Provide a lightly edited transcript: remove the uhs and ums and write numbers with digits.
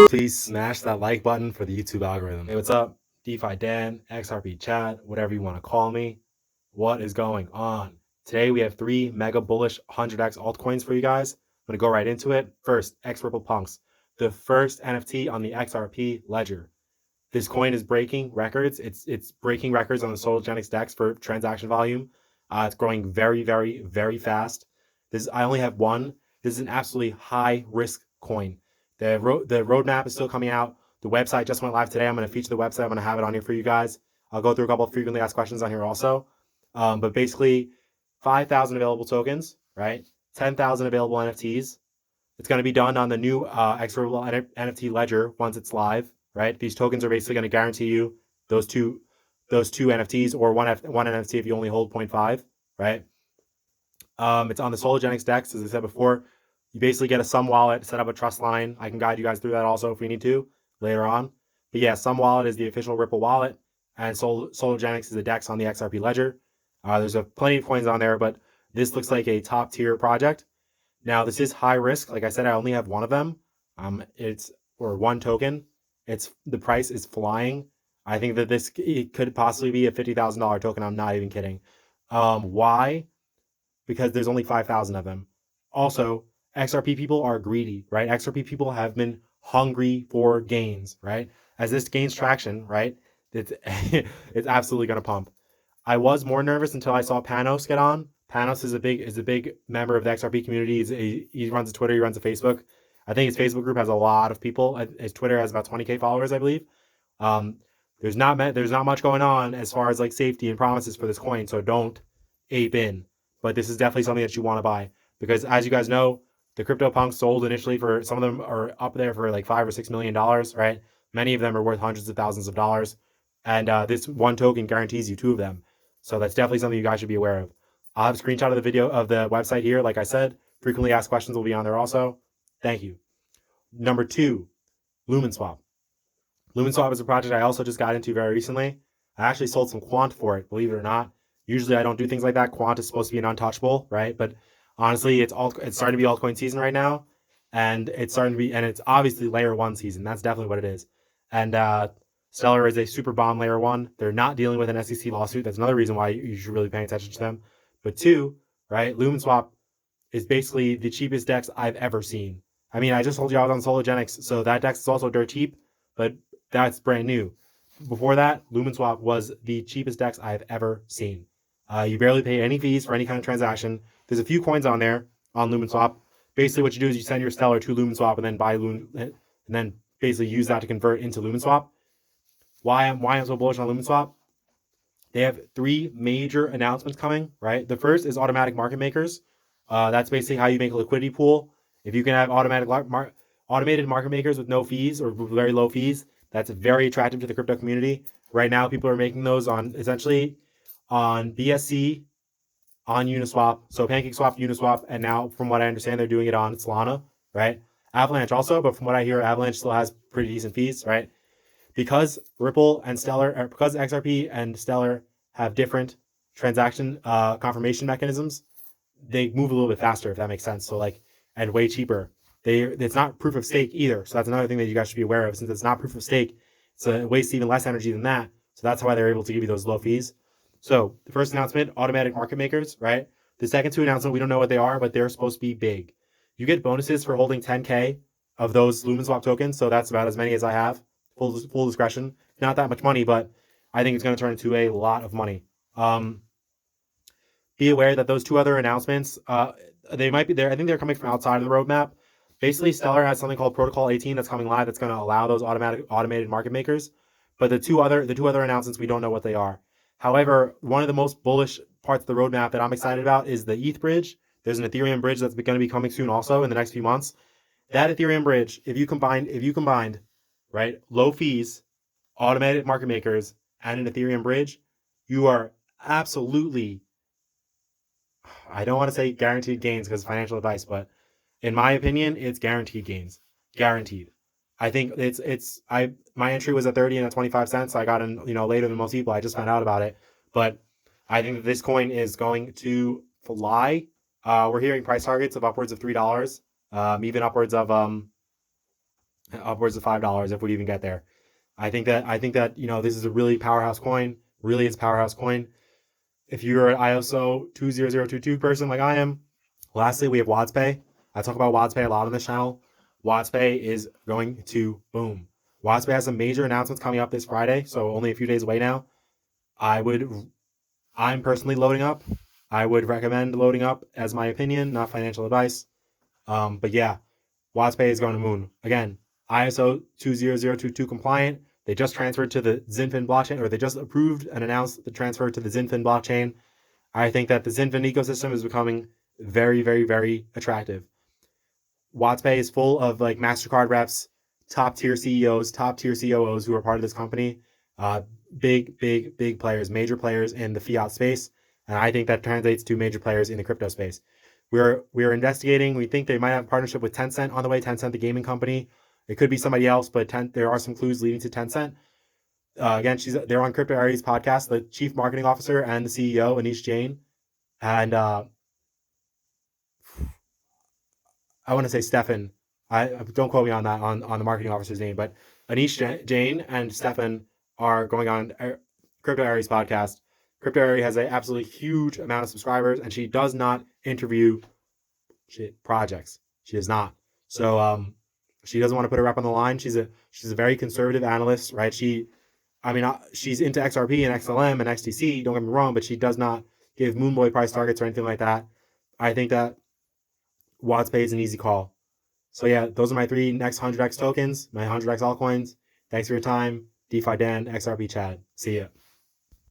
Please smash that like button for the YouTube algorithm. Hey, what's up? DeFi Dan, XRP Chat, whatever you want to call me. What is going on? Today we have 3 mega bullish 100x altcoins for you guys. I'm going to go right into it. First, XRPL Punks, the first NFT on the XRP ledger. This coin is breaking records. It's breaking records on the Sologenics DEX for transaction volume. It's growing very, very, very fast. I only have one. This is an absolutely high risk coin. The roadmap is still coming out. The website just went live today. I'm going to feature the website. I'm going to have it on here for you guys. I'll go through a couple of frequently asked questions on here also. But basically, 5,000 available tokens, right? 10,000 available NFTs. It's going to be done on the new XRPL NFT ledger once it's live, right? These tokens are basically going to guarantee you those two NFTs, or one NFT if you only hold 0.5, right? It's on the Sologenics DEX, as I said before. You basically get a Sum wallet, set up a trust line. I can guide you guys through that also if we need to later on. But yeah, Sum wallet is the official Ripple wallet, and Sologenics is the DEX on the XRP ledger. There's plenty of coins on there, but this looks like a top tier project. Now, this is high risk. Like I said, I only have one of them. Or one token. The price is flying. I think that it could possibly be a $50,000 token. I'm not even kidding. Why? Because there's only 5,000 of them. Also, XRP people are greedy, right? XRP people have been hungry for gains, right? As this gains traction, right? It's absolutely gonna pump. I was more nervous until I saw Panos get on. Panos is a big member of the XRP community. He runs a Twitter, he runs a Facebook. I think his Facebook group has a lot of people. His Twitter has about 20K followers, I believe. There's not much going on as far as like safety and promises for this coin, so don't ape in. But this is definitely something that you want to buy, because as you guys know, the CryptoPunks sold initially for, some of them are up there for like $5 or $6 million, right? Many of them are worth hundreds of thousands of dollars, and this one token guarantees you 2 of them. So that's definitely something you guys should be aware of. I'll have a screenshot of the video of the website here. Like I said, frequently asked questions will be on there also. Thank you. Number 2, Lumenswap. Lumenswap is a project I also just got into very recently. I actually sold some quant for it, believe it or not. Usually I don't do things like that. Quant is supposed to be an untouchable, right? But honestly, it's starting to be altcoin season right now, and it's obviously layer 1 season. That's definitely what it is. And Stellar is a super bomb layer 1. They're not dealing with an SEC lawsuit. That's another reason why you should really pay attention to them. But 2, right? Lumenswap is basically the cheapest DEX I've ever seen. I mean, I just told you I was on Sologenics, so that DEX is also dirt cheap, but that's brand new. Before that, Lumenswap was the cheapest DEX I've ever seen. You barely pay any fees for any kind of transaction. There's a few coins on there on Lumenswap. Basically, what you do is you send your Stellar to Lumenswap and then and then basically use that to convert into Lumenswap. Why I'm so bullish on Lumenswap? They have 3 major announcements coming, right? The first is automatic market makers. That's basically how you make a liquidity pool. If you can have automated market makers with no fees or very low fees, that's very attractive to the crypto community. Right now, people are making those essentially on BSC, on Uniswap, so PancakeSwap, Uniswap, and now from what I understand, they're doing it on Solana, right? Avalanche also, but from what I hear, Avalanche still has pretty decent fees, right? Because Ripple and Stellar, because XRP and Stellar have different transaction confirmation mechanisms, they move a little bit faster, if that makes sense. So and way cheaper. It's not proof of stake either, so that's another thing that you guys should be aware of. Since it's not proof of stake, it wastes even less energy than that. So that's why they're able to give you those low fees. So the first announcement, automatic market makers, right? The second 2 announcements, we don't know what they are, but they're supposed to be big. You get bonuses for holding 10K of those Lumenswap tokens, so that's about as many as I have. Full discretion. Not that much money, but I think it's going to turn into a lot of money. Be aware that those 2 other announcements, they might be there. I think they're coming from outside of the roadmap. Basically, Stellar has something called Protocol 18 that's coming live that's going to allow those automated market makers. But the two other announcements, we don't know what they are. However, one of the most bullish parts of the roadmap that I'm excited about is the ETH bridge. There's an Ethereum bridge that's going to be coming soon also in the next few months. That Ethereum bridge, if you combined, right, low fees, automated market makers, and an Ethereum bridge, you are absolutely, I don't want to say guaranteed gains because it's financial advice, but in my opinion, it's guaranteed gains. guaranteed. I think my entry was at 30 and at 25 cents. I got in, later than most people. I just found out about it. But I think that this coin is going to fly. We're hearing price targets of upwards of $3, even upwards of $5 if we even get there. I think that this is a really powerhouse coin. Really is a powerhouse coin. If you're an ISO 20022 person like I am, lastly we have Wadzpay. I talk about Wadzpay a lot on this channel. Wadzpay is going to boom. Wadzpay has some major announcements coming up this Friday, so only a few days away now. I'm personally loading up. I would recommend loading up as my opinion, not financial advice. But yeah, Wadzpay is going to moon. Again, ISO 20022 compliant. They just transferred to the Zinfin blockchain, or they just approved and announced the transfer to the Zinfin blockchain. I think that the Zinfin ecosystem is becoming very, very, very attractive. Wadzpay is full of like MasterCard reps, top tier CEOs, top tier COOs who are part of this company. Big players, major players in the fiat space. And I think that translates to major players in the crypto space. We're investigating. We think they might have a partnership with Tencent on the way. Tencent, the gaming company. It could be somebody else, but there are some clues leading to Tencent. Again, they're on Crypto Aries podcast, the chief marketing officer and the CEO, Anish Jain. And I want to say Stefan. I don't quote me on that on the marketing officer's name, but Anish Jain and Stefan are going on Crypto Aries podcast. Crypto Aries has an absolutely huge amount of subscribers, and she does not interview projects. She does not. So she doesn't want to put her rep on the line. She's a very conservative analyst, right? She's into XRP and XLM and XDC. Don't get me wrong, but she does not give Moonboy price targets or anything like that. I think that Wadzpay is an easy call. So yeah, those are my 3 next 100x tokens, my 100x altcoins. Thanks for your time. DeFi Dan, XRP Chad. See ya.